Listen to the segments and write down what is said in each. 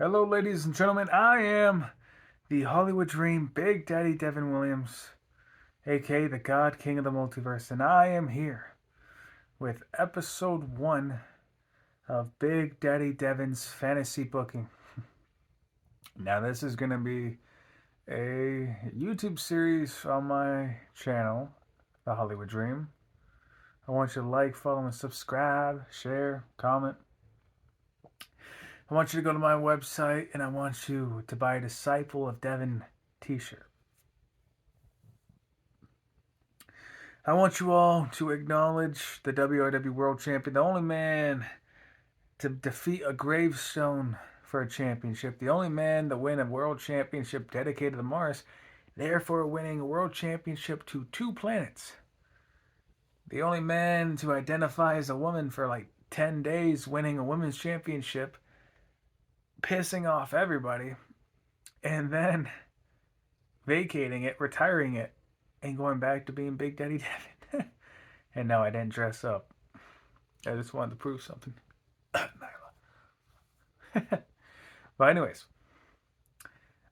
Hello, ladies and gentlemen. I am the Hollywood Dream Big Daddy Devin Williams, aka the God King of the Multiverse, and I am here with episode 1 of Big Daddy Devin's Fantasy Booking. Now, this is going to be a YouTube series on my channel, The Hollywood Dream. I want you to like, follow, and subscribe, share, comment. I want you to go to my website and I want you to buy a Disciple of Devin t-shirt. I want you all to acknowledge the WRW World Champion, the only man to defeat a gravestone for a championship, the only man to win a world championship dedicated to Mars, therefore winning a world championship to 2 planets. The only man to identify as a woman for like 10 days, winning a women's championship, pissing off everybody, and then vacating it, retiring it, and going back to being Big Daddy Devin. And no, I didn't dress up. I just wanted to prove something. But anyways,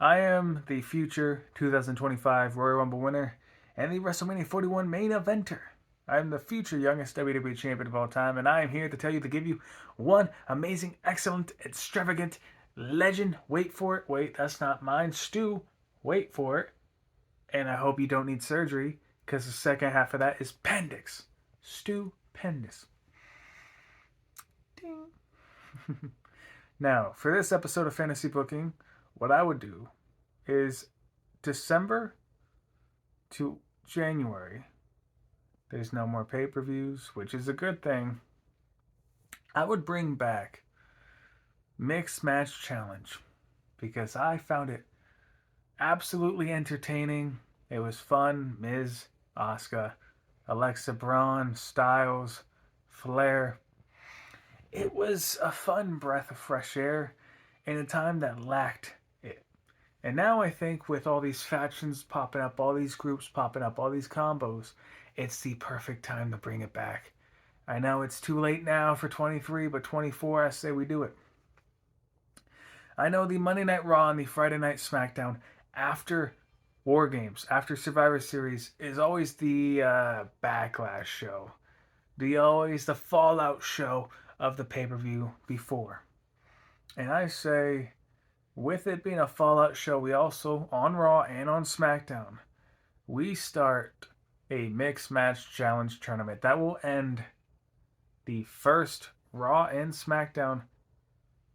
I am the future 2025 Royal Rumble winner and the WrestleMania 41 main eventer. I am the future youngest WWE champion of all time, and I am here to give you one amazing, excellent, extravagant, legend. Wait for it. Wait, that's not mine. Stu, wait for it. And I hope you don't need surgery, because the second half of that is appendix. Stupendous. Ding. Now, for this episode of Fantasy Booking, what I would do is December to January, there's no more pay-per-views, which is a good thing. I would bring back Mixed Match Challenge because I found it absolutely entertaining. It was fun. Miz, Asuka, Alexa Braun, Styles, Flair. It was a fun breath of fresh air in a time that lacked it. And now I think with all these factions popping up, all these groups popping up, all these combos, it's the perfect time to bring it back. I know it's too late now for 23, but 24, I say we do it. I know the Monday Night Raw and the Friday Night SmackDown after War Games, after Survivor Series, is always the backlash show. Always the fallout show of the pay-per-view before. And I say, with it being a fallout show, we also, on Raw and on SmackDown, we start a Mixed Match Challenge tournament. That will end the first Raw and SmackDown,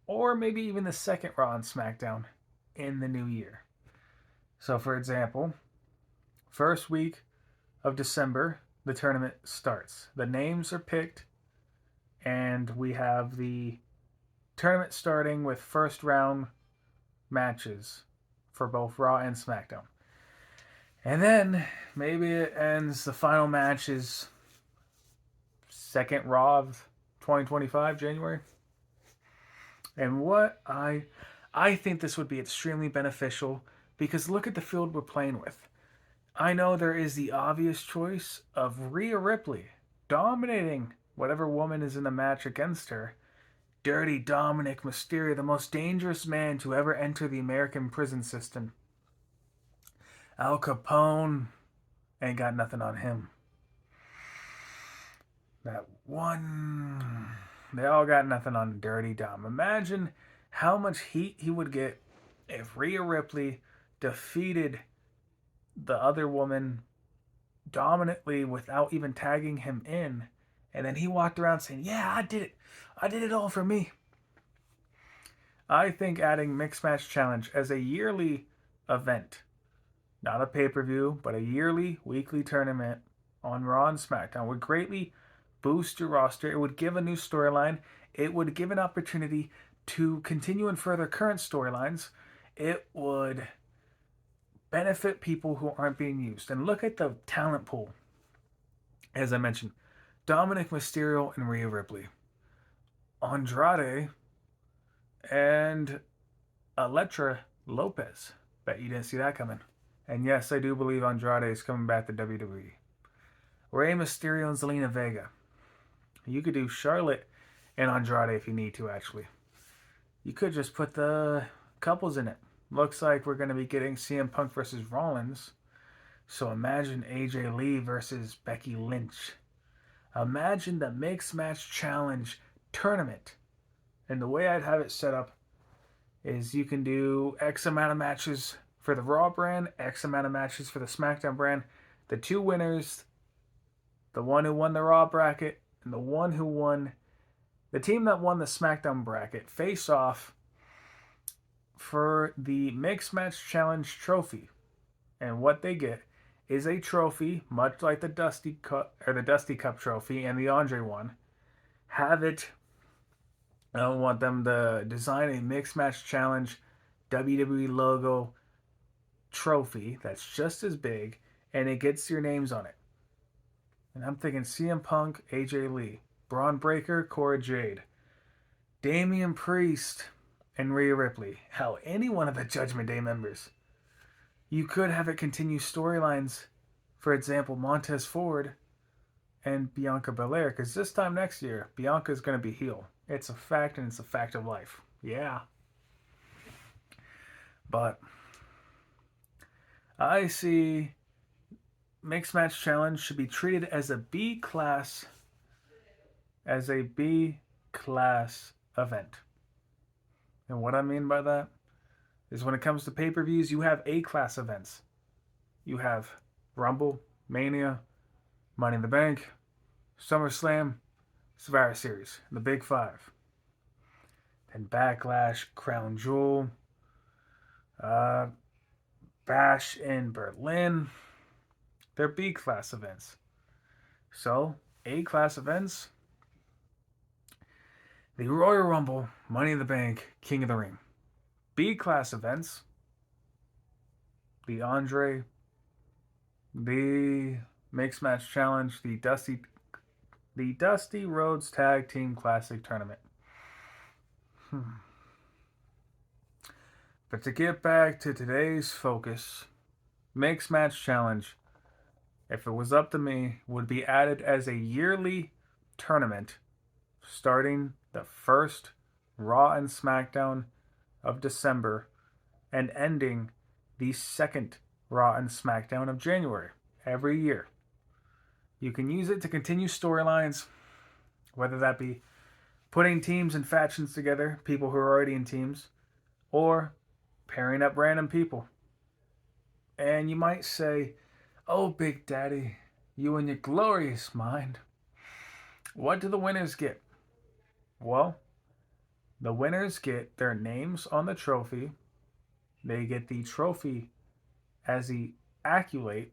or maybe even the second Raw and SmackDown in the new year. So, for example, first week of December, the tournament starts. The names are picked, and we have the tournament starting with first round matches for both Raw and SmackDown. And then maybe it ends, the final match is second Raw of 2025, January. And what I think this would be extremely beneficial because look at the field we're playing with. I know there is the obvious choice of Rhea Ripley dominating whatever woman is in the match against her. Dirty Dominic Mysterio, the most dangerous man to ever enter the American prison system. Al Capone, ain't got nothing on him. That one, they all got nothing on Dirty Dom. Imagine how much heat he would get if Rhea Ripley defeated the other woman dominantly without even tagging him in, and then he walked around saying, "Yeah, I did it. I did it all for me." I think adding Mixed Match Challenge as a yearly event, not a pay-per-view, but a yearly weekly tournament on Raw and SmackDown would greatly boost your roster. It would give a new storyline. It would give an opportunity to continue and further current storylines. It would benefit people who aren't being used. And look at the talent pool. As I mentioned, Dominic Mysterio and Rhea Ripley, Andrade, and Elektra Lopez. Bet you didn't see that coming. And yes, I do believe Andrade is coming back to WWE. Rey Mysterio and Zelina Vega. You could do Charlotte and Andrade if you need to, actually. You could just put the couples in it. Looks like we're going to be getting CM Punk versus Rollins. So imagine AJ Lee versus Becky Lynch. Imagine the Mixed Match Challenge tournament. And the way I'd have it set up is you can do X amount of matches for the Raw brand, X amount of matches for the SmackDown brand. The two winners, the one who won the Raw bracket, and the team that won the SmackDown bracket, face off for the Mixed Match Challenge trophy. And what they get is a trophy, much like the Dusty Cup trophy and the Andre one. Have it. I want them to design a Mixed Match Challenge WWE logo trophy that's just as big, and it gets your names on it. And I'm thinking CM Punk, AJ Lee, Braun Breaker, Cora Jade, Damian Priest, and Rhea Ripley. Hell, any one of the Judgment Day members. You could have it continue storylines. For example, Montez Ford and Bianca Belair, because this time next year, Bianca's going to be heel. It's a fact, and it's a fact of life. Yeah. But I see Mixed Match Challenge should be treated as a B class event. And what I mean by that is when it comes to pay-per-views, you have A class events. You have Rumble, Mania, Money in the Bank, SummerSlam, Survivor Series, the Big Five. Then Backlash, Crown Jewel, Bash in Berlin. They're B class events. So, A class events, the Royal Rumble, Money in the Bank, King of the Ring. B class events, the Andre, the Mixed Match Challenge, the Dusty Rhodes Tag Team Classic Tournament. But to get back to today's focus, Mixed Match Challenge, if it was up to me, would be added as a yearly tournament starting the first Raw and SmackDown of December and ending the second Raw and SmackDown of January every year. You can use it to continue storylines, whether that be putting teams and factions together, people who are already in teams, or pairing up random people. And you might say, "Oh, Big Daddy, you and your glorious mind, what do the winners get?" Well, the winners get their names on the trophy. They get the trophy as the accolade.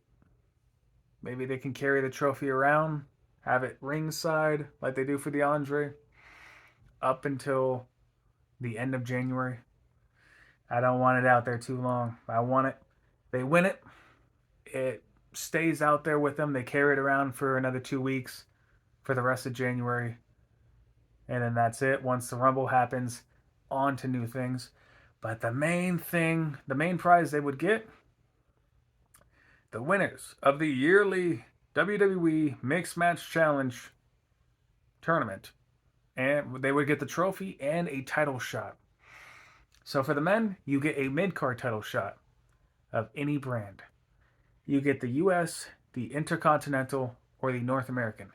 Maybe they can carry the trophy around, have it ringside like they do for the Andre, up until the end of January. I don't want it out there too long. I want it. They win it. It stays out there with them. They carry it around for another 2 weeks for the rest of January. And then that's it. Once the Rumble happens, on to new things. But the main prize they would get, the winners of the yearly WWE Mixed Match Challenge tournament. And they would get the trophy and a title shot. So for the men, you get a mid-card title shot of any brand. You get the US, the Intercontinental, or the North American.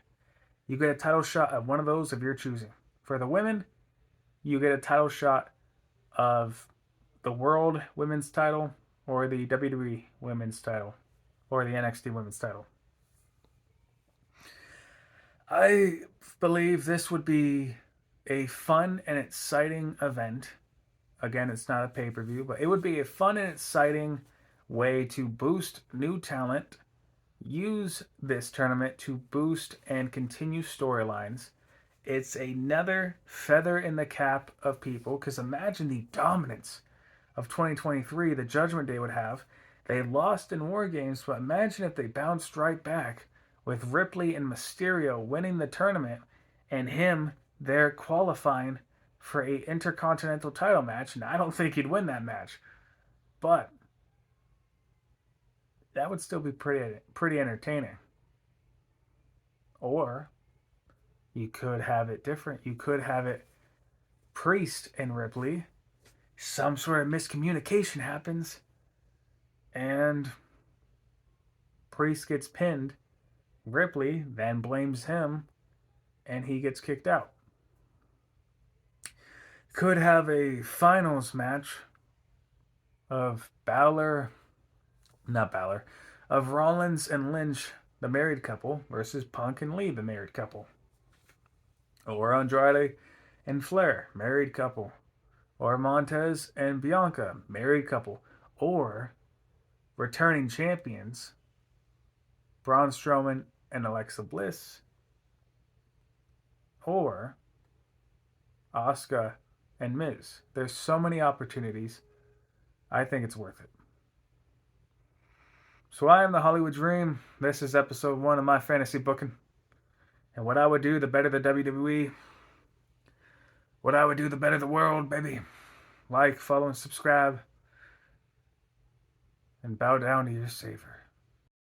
You get a title shot of one of those of your choosing. For the women, you get a title shot of the World Women's title or the WWE Women's title or the NXT Women's title. I believe this would be a fun and exciting event. Again, it's not a pay-per-view, but it would be a fun and exciting way to boost new talent, use this tournament to boost and continue storylines. It's another feather in the cap of people, because imagine the dominance of 2023 the Judgment Day would have. They lost in War Games, but imagine if they bounced right back with Ripley and Mysterio winning the tournament and him there qualifying for a Intercontinental title match. And I don't think he'd win that match, but that would still be pretty entertaining. Or you could have it different. You could have it Priest and Ripley, some sort of miscommunication happens, and Priest gets pinned. Ripley then blames him, and he gets kicked out. Could have a finals match of of Rollins and Lynch, the married couple, versus Punk and Lee, the married couple. Or Andrade and Flair, married couple. Or Montez and Bianca, married couple. Or returning champions, Braun Strowman and Alexa Bliss. Or Asuka and Miz. There's so many opportunities. I think it's worth it. So I am the Hollywood Dream. This is episode 1 of my fantasy booking. And what I would do, the better the WWE. What I would do, the better the world, baby. Like, follow, and subscribe. And bow down to your Savior.